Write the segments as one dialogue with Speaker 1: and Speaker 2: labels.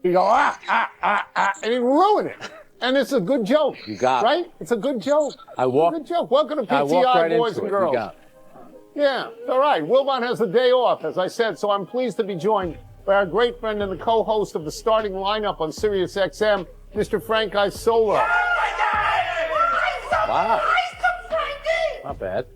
Speaker 1: You go, and you ruin it. And it's a good joke.
Speaker 2: You got it.
Speaker 1: Right? It's a good joke. Good joke. Welcome to PTI, boys and girls. Yeah, all right. Wilbon has the day off, as I said, so I'm pleased to be joined by our great friend and the co-host of the starting lineup on Sirius XM, Mr. Frank Isola.
Speaker 2: Wow. Not bad.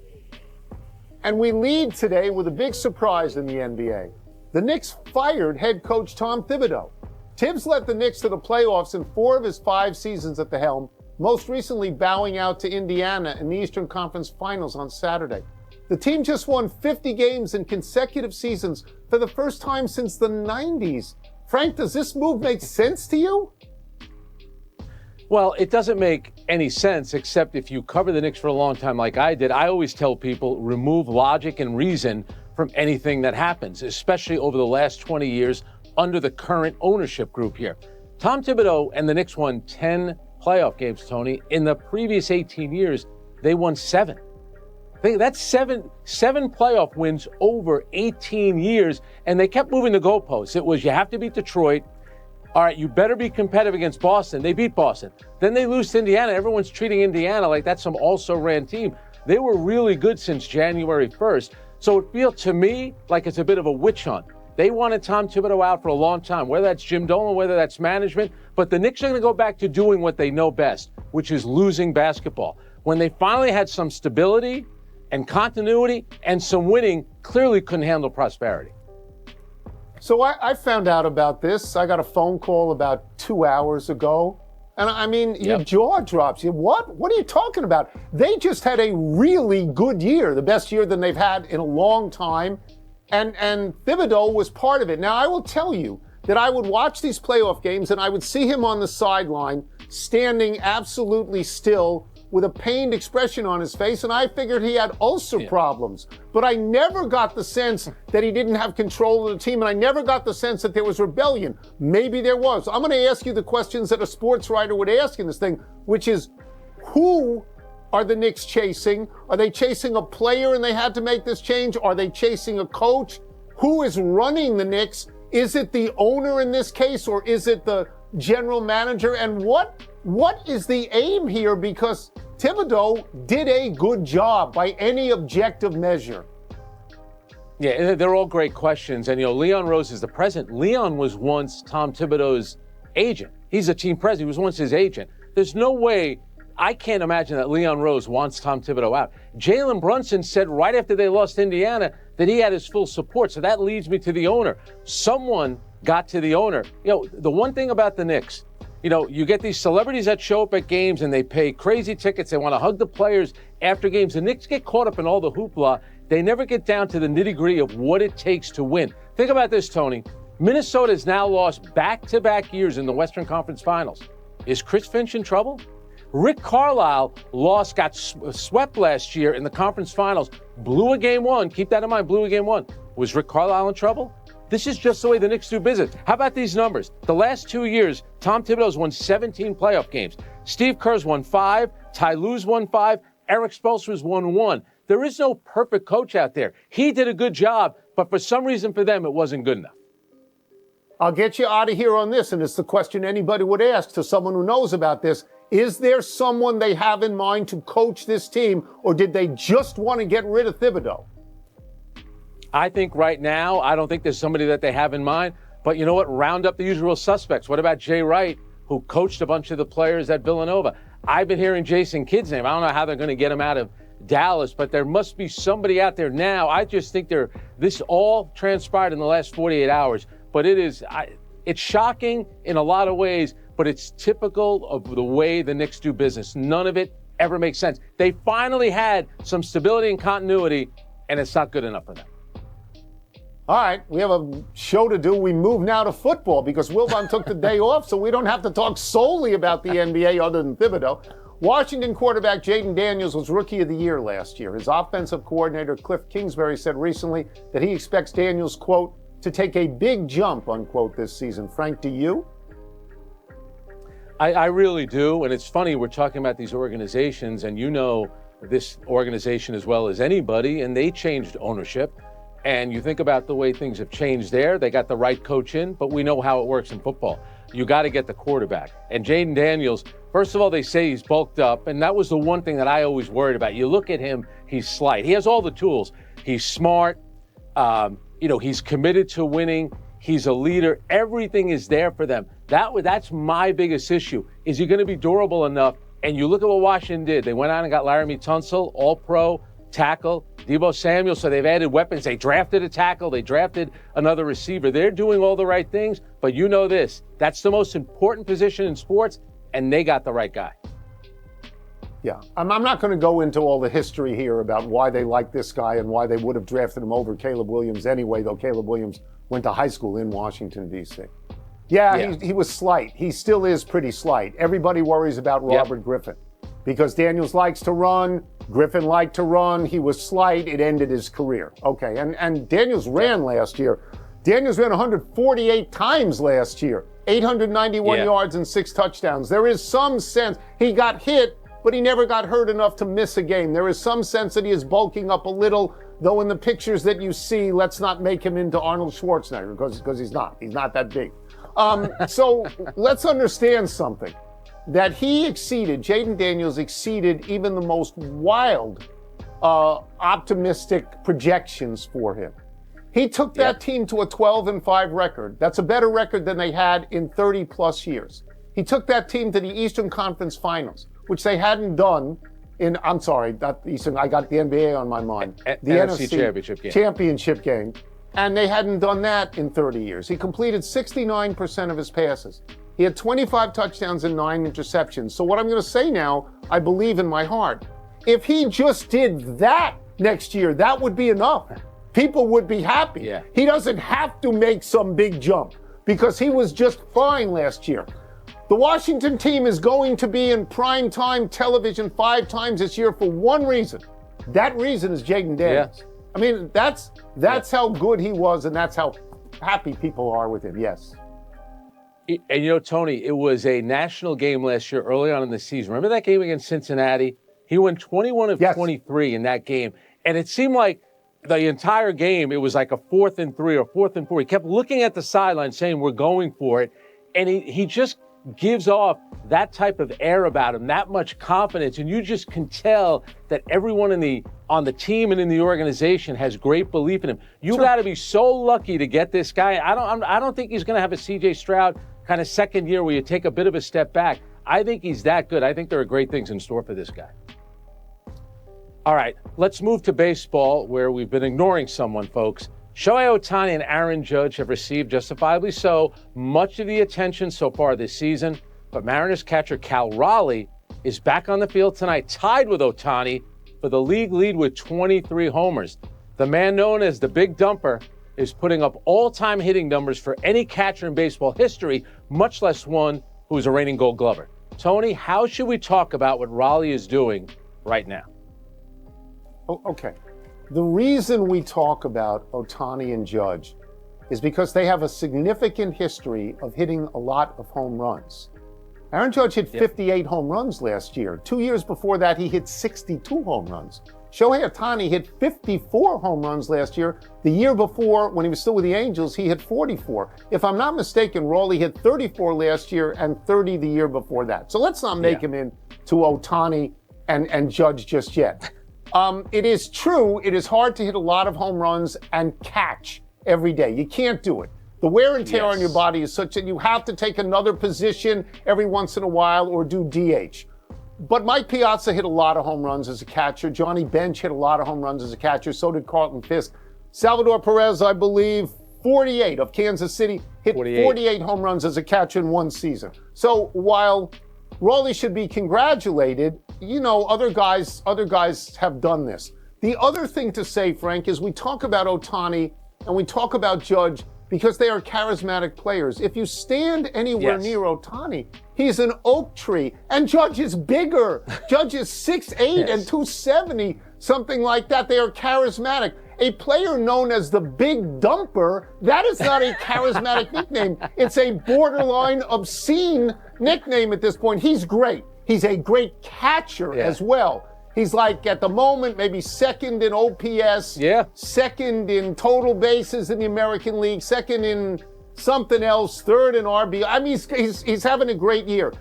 Speaker 1: And we lead today with a big surprise in the NBA. The Knicks fired head coach Tom Thibodeau. Tibbs led the Knicks to the playoffs in 4 of his 5 seasons at the helm, most recently bowing out to Indiana in the Eastern Conference Finals on Saturday. The team just won 50 games in consecutive seasons for the first time since the 90s. Frank, does this move make sense to you?
Speaker 2: Well, it doesn't make any sense, except if you cover the Knicks for a long time like I did. I always tell people, remove logic and reason from anything that happens, especially over the last 20 years under the current ownership group here. Tom Thibodeau and the Knicks won 10 playoff games, Tony. In the previous 18 years, they won 7. I think that's seven playoff wins over 18 years, and they kept moving the goalposts. It was, you have to beat Detroit. All right, you better be competitive against Boston. They beat Boston. Then they lose to Indiana. Everyone's treating Indiana like that's some also-ran team. They were really good since January 1st. So it feels to me like it's a bit of a witch hunt. They wanted Tom Thibodeau out for a long time, whether that's Jim Dolan, whether that's management. But the Knicks are going to go back to doing what they know best, which is losing basketball. When they finally had some stability and continuity and some winning, clearly couldn't handle prosperity.
Speaker 1: So I found out about this. I got a phone call about 2 hours ago. And I mean, your jaw drops. What? What are you talking about? They just had a really good year, the best year than they've had in a long time. And Thibodeau was part of it. Now, I will tell you that I would watch these playoff games and I would see him on the sideline standing absolutely still with a pained expression on his face, and I figured he had ulcer problems. But I never got the sense that he didn't have control of the team, and I never got the sense that there was rebellion. Maybe there was. I'm going to ask you the questions that a sports writer would ask in this thing, which is, who are the Knicks chasing? Are they chasing a player and they had to make this change? Are they chasing a coach? Who is running the Knicks? Is it the owner in this case, or is it the general manager? And what is the aim here? Because Thibodeau did a good job by any objective measure.
Speaker 2: Yeah, they're all great questions. And, Leon Rose is the president. Leon was once Tom Thibodeau's agent. He's a team president. He was once his agent. There's no way, I can't imagine that Leon Rose wants Tom Thibodeau out. Jalen Brunson said right after they lost Indiana that he had his full support. So that leads me to the owner. Someone got to the owner. The one thing about the Knicks, you get these celebrities that show up at games and they pay crazy tickets. They want to hug the players after games. The Knicks get caught up in all the hoopla. They never get down to the nitty-gritty of what it takes to win. Think about this, Tony. Minnesota has now lost back-to-back years in the Western Conference Finals. Is Chris Finch in trouble? Rick Carlisle got swept last year in the conference finals, blew a game 1. Keep that in mind, blew a game 1. Was Rick Carlisle in trouble? This is just the way the Knicks do business. How about these numbers? The last 2 years, Tom Thibodeau's won 17 playoff games. Steve Kerr's won 5. Ty Lue's won 5. Eric Spoelstra's won 1. There is no perfect coach out there. He did a good job, but for some reason for them, it wasn't good enough.
Speaker 1: I'll get you out of here on this, and it's the question anybody would ask to someone who knows about this. Is there someone they have in mind to coach this team, or did they just want to get rid of Thibodeau?
Speaker 2: I think right now, I don't think there's somebody that they have in mind. But you know what? Round up the usual suspects. What about Jay Wright, who coached a bunch of the players at Villanova? I've been hearing Jason Kidd's name. I don't know how they're going to get him out of Dallas, but there must be somebody out there now. I just think this all transpired in the last 48 hours. But it's shocking in a lot of ways, but it's typical of the way the Knicks do business. None of it ever makes sense. They finally had some stability and continuity, and it's not good enough for them.
Speaker 1: All right, we have a show to do. We move now to football because Wilbon took the day off, so we don't have to talk solely about the NBA other than Thibodeau. Washington quarterback Jaden Daniels was Rookie of the Year last year. His offensive coordinator, Cliff Kingsbury, said recently that he expects Daniels, quote, to take a big jump, unquote, this season. Frank, do you?
Speaker 2: I really do. And it's funny, we're talking about these organizations, and this organization as well as anybody, and they changed ownership. And you think about the way things have changed there. They got the right coach in, but we know how it works in football. you got to get the quarterback. And Jaden Daniels, first of all, they say he's bulked up, and that was the one thing that I always worried about. You look at him, he's slight. He has all the tools. He's smart. He's committed to winning. He's a leader. Everything is there for them. That's my biggest issue. Is he going to be durable enough? And you look at what Washington did. They went out and got Laramie Tunsil, all-pro, tackle, Deebo Samuel, so they've added weapons. They drafted a tackle. They drafted another receiver. They're doing all the right things, but you know this. That's the most important position in sports, and they got the right guy.
Speaker 1: Yeah, I'm not going to go into all the history here about why they like this guy and why they would have drafted him over Caleb Williams anyway, though Caleb Williams went to high school in Washington, D.C. Yeah. He was slight. He still is pretty slight. Everybody worries about Robert Griffin because Daniels likes to run. Griffin liked to run. He was slight. It ended his career. Okay, and Daniels ran last year. Daniels ran 148 times last year, 891 yards and 6 touchdowns. There is some sense he got hit, but he never got hurt enough to miss a game. There is some sense that he is bulking up a little, though in the pictures that you see, let's not make him into Arnold Schwarzenegger because he's not. He's not that big. So let's understand something. That Jaden Daniels exceeded even the most wild, optimistic projections for him. He took that team to a 12-5 record. That's a better record than they had in 30 plus years. He took that team to the Eastern Conference Finals, which they hadn't done not the Eastern, I got the NBA on my mind. The
Speaker 2: NFC
Speaker 1: NFC championship game. And they hadn't done that in 30 years. He completed 69% of his passes. He had 25 touchdowns and 9 interceptions. So what I'm going to say now, I believe in my heart. If he just did that next year, that would be enough. People would be happy.
Speaker 2: Yeah.
Speaker 1: He doesn't have to make some big jump because he was just fine last year. The Washington team is going to be in primetime television 5 times this year for one reason. That reason is Jaden Daniels.
Speaker 2: Yeah.
Speaker 1: I mean, that's how good he was, and that's how happy people are with him, yes.
Speaker 2: And Tony, it was a national game last year early on in the season. Remember that game against Cincinnati? He went 21 of 23 in that game. And it seemed like the entire game, it was like a 4th and 3 or 4th and 4. He kept looking at the sideline saying, we're going for it. And he just gives off that type of air about him, that much confidence. And you just can tell that everyone on the team and in the organization has great belief in him. You got to be so lucky to get this guy. I don't think he's going to have a C.J. Stroud kind of second year where you take a bit of a step back. I think he's that good. I think there are great things in store for this guy. All right, let's move to baseball, where we've been ignoring someone, folks. Shohei Ohtani and Aaron Judge have received, justifiably so, much of the attention so far this season. But Mariners catcher Cal Raleigh is back on the field tonight, tied with Ohtani for the league lead with 23 homers. The man known as the Big Dumper is putting up all-time hitting numbers for any catcher in baseball history, much less one who is a reigning Gold Glover. Tony, how should we talk about what Raleigh is doing right now?
Speaker 1: Oh, okay. The reason we talk about Ohtani and Judge is because they have a significant history of hitting a lot of home runs. Aaron Judge hit 58 home runs last year. 2 years before that, he hit 62 home runs. Shohei Ohtani hit 54 home runs last year. The year before, when he was still with the Angels, he hit 44. If I'm not mistaken, Raleigh hit 34 last year and 30 the year before that. So let's not make him into Ohtani and Judge just yet. It is true, it is hard to hit a lot of home runs and catch every day. You can't do it. The wear and tear on your body is such that you have to take another position every once in a while or do DH. But Mike Piazza hit a lot of home runs as a catcher. Johnny Bench hit a lot of home runs as a catcher. So did Carlton Fisk. Salvador Perez, I believe, 48 of Kansas City, hit 48 home runs as a catcher in one season. So while Raleigh should be congratulated, other guys have done this. The other thing to say, Frank, is we talk about Ohtani and we talk about Judge because they are charismatic players. If you stand anywhere near Ohtani, he's an oak tree. And Judge is bigger. Judge is 6'8" and 270, something like that. They are charismatic. A player known as the Big Dumper, that is not a charismatic nickname. It's a borderline obscene nickname at this point. He's great. He's a great catcher as well. He's like, at the moment, maybe second in OPS, second in total bases in the American League, second in something else, third in RBI. I mean, he's having a great year.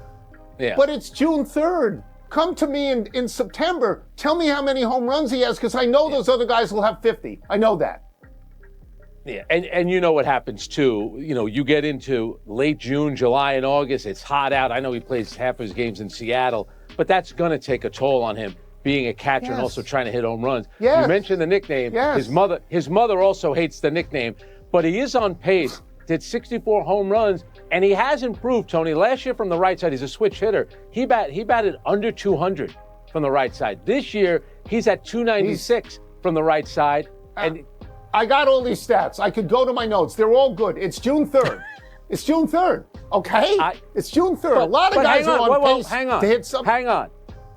Speaker 2: Yeah.
Speaker 1: But it's June 3rd. Come to me in September. Tell me how many home runs he has, because I know those other guys will have 50. I know that.
Speaker 2: Yeah, and you know what happens too. You know, you get into late June, July, and August. It's hot out. I know he plays half his games in Seattle, but that's going to take a toll on him being a catcher and also trying to hit home runs.
Speaker 1: Yes.
Speaker 2: You mentioned the nickname.
Speaker 1: Yes.
Speaker 2: His mother also hates the nickname, but he is on pace. Did 64 home runs, and he has improved, Tony. Last year from the right side, he's a switch hitter. He batted under 200 from the right side. This year, he's at 296 from the right side, and.
Speaker 1: I got all these stats. I could go to my notes. They're all good. It's June 3rd. It's June 3rd. Okay? It's June 3rd. A lot of guys are on pace to hit something.
Speaker 2: Hang on.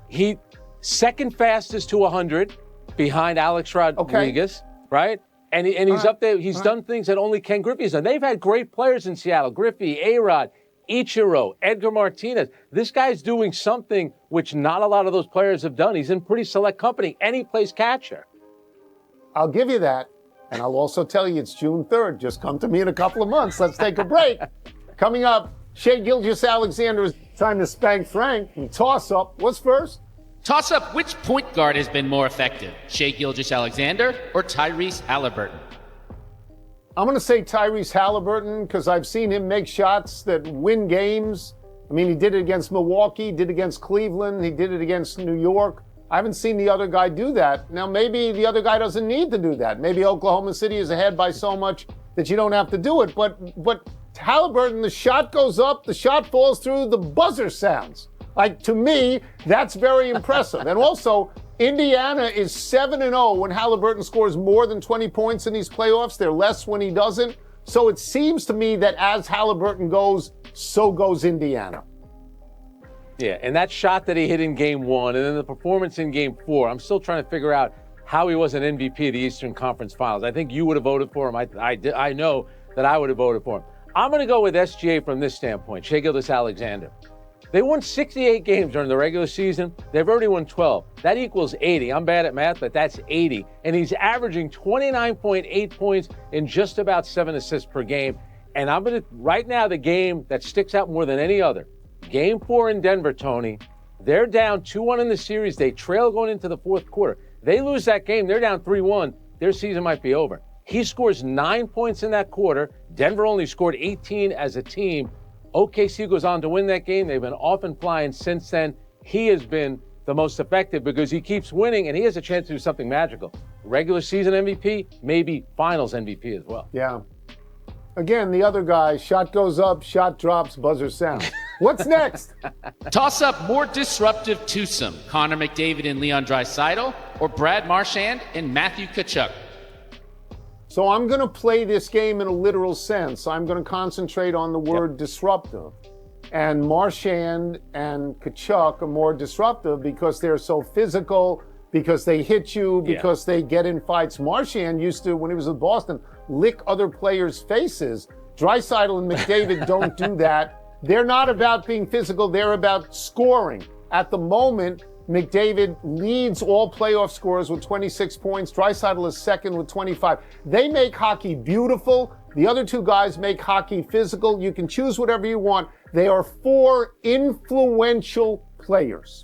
Speaker 2: He second fastest to 100 behind Alex Rodriguez, right? And he's up there. He's done things that only Ken Griffey's done. They've had great players in Seattle. Griffey, A-Rod, Ichiro, Edgar Martinez. This guy's doing something which not a lot of those players have done. He's in pretty select company, and he plays catcher.
Speaker 1: I'll give you that. And I'll also tell you it's June 3rd. Just come to me in a couple of months. Let's take a break. Coming up, Shai Gilgeous-Alexander. Time to spank Frank. And toss-up. What's first?
Speaker 3: Toss-up, which point guard has been more effective? Shai Gilgeous-Alexander or Tyrese Halliburton?
Speaker 1: I'm going to say Tyrese Halliburton because I've seen him make shots that win games. I mean, he did it against Milwaukee, did it against Cleveland, he did it against New York. I haven't seen the other guy do that. Now, maybe the other guy doesn't need to do that. Maybe Oklahoma City is ahead by so much that you don't have to do it. But Halliburton, the shot goes up, the shot falls through, the buzzer sounds. Like, to me, that's very impressive. And also, Indiana is 7-0 when Halliburton scores more than 20 points in these playoffs. They're less when he doesn't. So it seems to me that as Halliburton goes, so goes Indiana.
Speaker 2: Yeah, and that shot that he hit in Game 1 and then the performance in Game 4, I'm still trying to figure out how he was an MVP of the Eastern Conference Finals. I think you would have voted for him. I know that I would have voted for him. I'm going to go with SGA from this standpoint, Shai Gilgeous-Alexander. They won 68 games during the regular season. They've already won 12. That equals 80. I'm bad at math, but that's 80. And he's averaging 29.8 points in just about 7 assists per game. And I'm going to, right now, the game that sticks out more than any other, Game 4 in Denver, Tony. They're down 2-1 in the series. They trail going into the fourth quarter. They lose that game. They're down 3-1. Their season might be over. He scores 9 points in that quarter. Denver only scored 18 as a team. OKC goes on to win that game. They've been off and flying since then. He has been the most effective because he keeps winning and he has a chance to do something magical. Regular season MVP, maybe finals MVP as well.
Speaker 1: Yeah. Again, the other guy, shot goes up, shot drops, buzzer sounds. What's next?
Speaker 3: Toss up more disruptive twosome, Connor McDavid and Leon Draisaitl, or Brad Marchand and Matthew Tkachuk?
Speaker 1: So I'm going to play this game in a literal sense. I'm going to concentrate on the word disruptive. And Marchand and Tkachuk are more disruptive because they're so physical, because they hit you, because they get in fights. Marchand used to, when he was in Boston, lick other players' faces. Draisaitl and McDavid don't do that. They're not about being physical. They're about scoring. At the moment, McDavid leads all playoff scorers with 26 points. Draisaitl is second with 25. They make hockey beautiful. The other two guys make hockey physical. You can choose whatever you want. They are four influential players.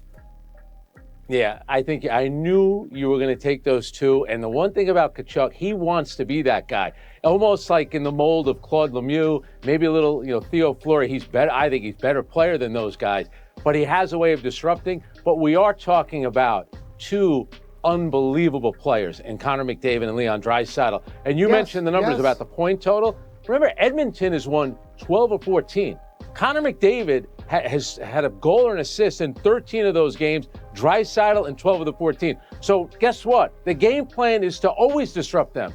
Speaker 2: Yeah, I knew you were going to take those two. And the one thing about Tkachuk, he wants to be that guy. Almost like in the mold of Claude Lemieux, maybe a little, Theo Fleury. He's better. I think he's a better player than those guys. But he has a way of disrupting. But we are talking about two unbelievable players in Connor McDavid and Leon Draisaitl. And you mentioned the numbers about the point total. Remember, Edmonton has won 12 or 14. Connor McDavid has had a goal or an assist in 13 of those games, Draisaitl in 12 of the 14. So guess what? The game plan is to always disrupt them.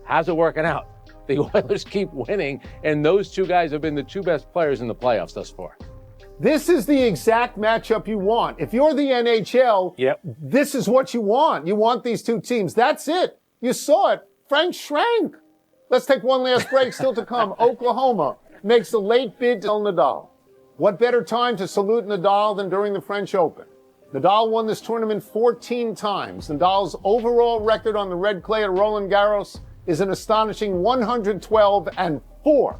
Speaker 2: How's it working out? The Oilers keep winning, and those two guys have been the two best players in the playoffs thus far.
Speaker 1: This is the exact matchup you want. If you're the NHL, this is what you want. You want these two teams. That's it. You saw it. Frank Schrank. Let's take one last break. Still to come. Oklahoma makes a late bid to Nadal. What better time to salute Nadal than during the French Open? Nadal won this tournament 14 times. Nadal's overall record on the red clay at Roland Garros is an astonishing 112-4.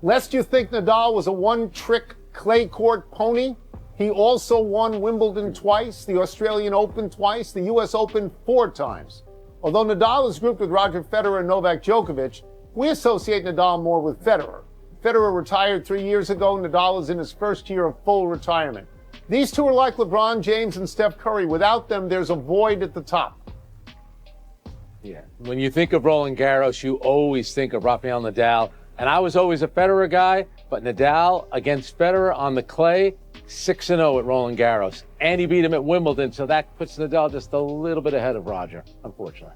Speaker 1: Lest you think Nadal was a one-trick clay court pony, he also won Wimbledon twice, the Australian Open twice, the US Open 4 times. Although Nadal is grouped with Roger Federer and Novak Djokovic, we associate Nadal more with Federer. Federer retired 3 years ago. Nadal is in his first year of full retirement. These two are like LeBron James and Steph Curry. Without them, there's a void at the top.
Speaker 2: Yeah. When you think of Roland Garros, you always think of Rafael Nadal. And I was always a Federer guy, but Nadal against Federer on the clay, 6-0 at Roland Garros. And he beat him at Wimbledon, so that puts Nadal just a little bit ahead of Roger, unfortunately.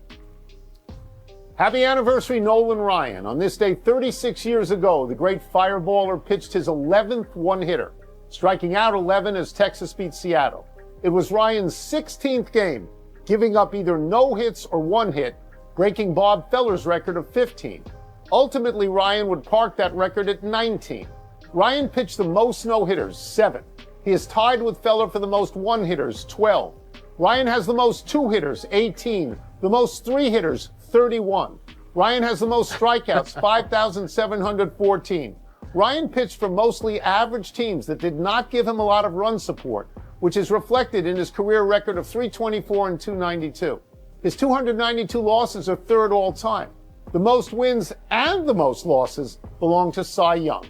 Speaker 1: Happy anniversary, Nolan Ryan. On this day 36 years ago, the great fireballer pitched his 11th one-hitter, striking out 11 as Texas beat Seattle. It was Ryan's 16th game, giving up either no hits or one hit, breaking Bob Feller's record of 15. Ultimately, Ryan would park that record at 19. Ryan pitched the most no-hitters, 7. He is tied with Feller for the most one-hitters, 12. Ryan has the most two-hitters, 18. The most three-hitters, 31. Ryan has the most strikeouts, 5,714. Ryan pitched for mostly average teams that did not give him a lot of run support, which is reflected in his career record of 324 and 292. His 292 losses are third all time. The most wins and the most losses belong to Cy Young.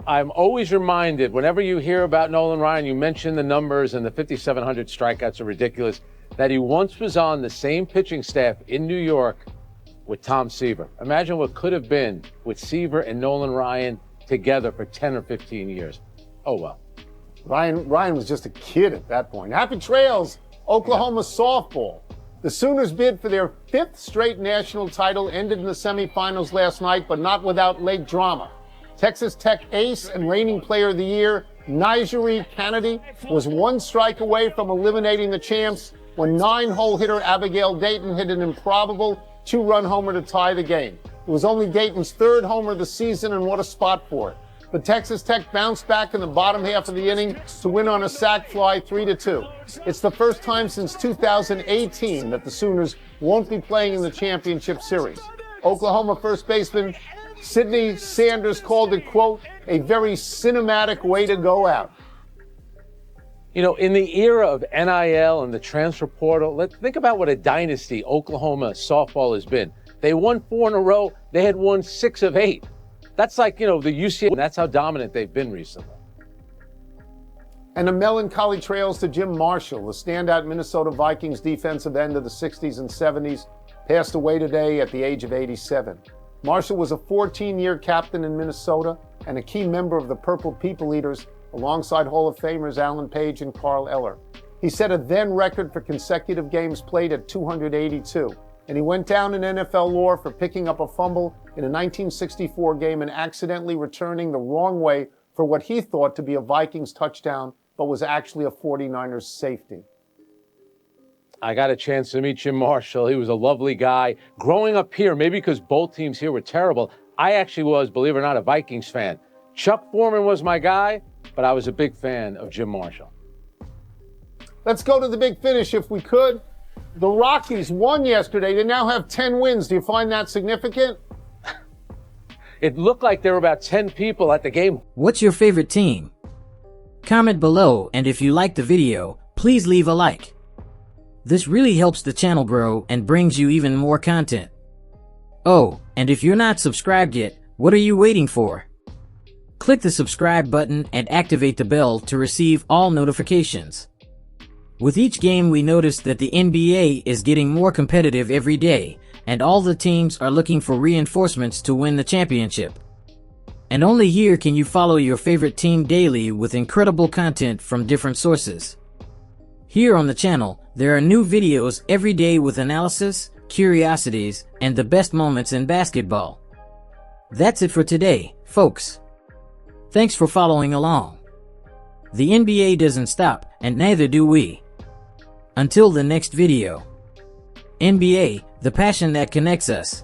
Speaker 2: I'm always reminded, whenever you hear about Nolan Ryan, you mention the numbers and the 5,700 strikeouts are ridiculous, that he once was on the same pitching staff in New York with Tom Seaver. Imagine what could have been with Seaver and Nolan Ryan together for 10 or 15 years. Oh, well.
Speaker 1: Ryan was just a kid at that point. Happy trails, Oklahoma softball. The Sooners' bid for their 5th straight national title ended in the semifinals last night, but not without late drama. Texas Tech ace and reigning player of the year, Nigeri Kennedy, was one strike away from eliminating the champs when 9-hole hitter Abigail Dayton hit an improbable 2-run homer to tie the game. It was only Dayton's 3rd homer of the season, and what a spot for it. But Texas Tech bounced back in the bottom half of the inning to win on a sac fly 3-2. It's the first time since 2018 that the Sooners won't be playing in the championship series. Oklahoma first baseman Sidney Sanders called it, quote, a very cinematic way to go out.
Speaker 2: You know, in the era of NIL and the transfer portal, let's think about what a dynasty Oklahoma softball has been. They won 4 in a row. They had won 6 of 8. That's like, the UCLA. That's how dominant they've been recently.
Speaker 1: And the melancholy trails to Jim Marshall, the standout Minnesota Vikings defensive end of the 60s and 70s, passed away today at the age of 87. Marshall was a 14-year captain in Minnesota and a key member of the Purple People Eaters alongside Hall of Famers Alan Page and Carl Eller. He set a then record for consecutive games played at 282, and he went down in NFL lore for picking up a fumble in a 1964 game and accidentally returning the wrong way for what he thought to be a Vikings touchdown, but was actually a 49ers safety.
Speaker 2: I got a chance to meet Jim Marshall. He was a lovely guy. Growing up here, maybe because both teams here were terrible, I actually was, believe it or not, a Vikings fan. Chuck Foreman was my guy, but I was a big fan of Jim Marshall.
Speaker 1: Let's go to the big finish if we could. The Rockies won yesterday. They now have 10 wins. Do you find that significant?
Speaker 2: It looked like there were about 10 people at the game.
Speaker 4: What's your favorite team? Comment below, and if you liked the video, please leave a like. This really helps the channel grow and brings you even more content. Oh, and if you're not subscribed yet, what are you waiting for? Click the subscribe button and activate the bell to receive all notifications. With each game, we notice that the NBA is getting more competitive every day, and all the teams are looking for reinforcements to win the championship. And only here can you follow your favorite team daily with incredible content from different sources. Here on the channel, there are new videos every day with analysis, curiosities, and the best moments in basketball. That's it for today, folks. Thanks for following along. The NBA doesn't stop, and neither do we. Until the next video. NBA, the passion that connects us.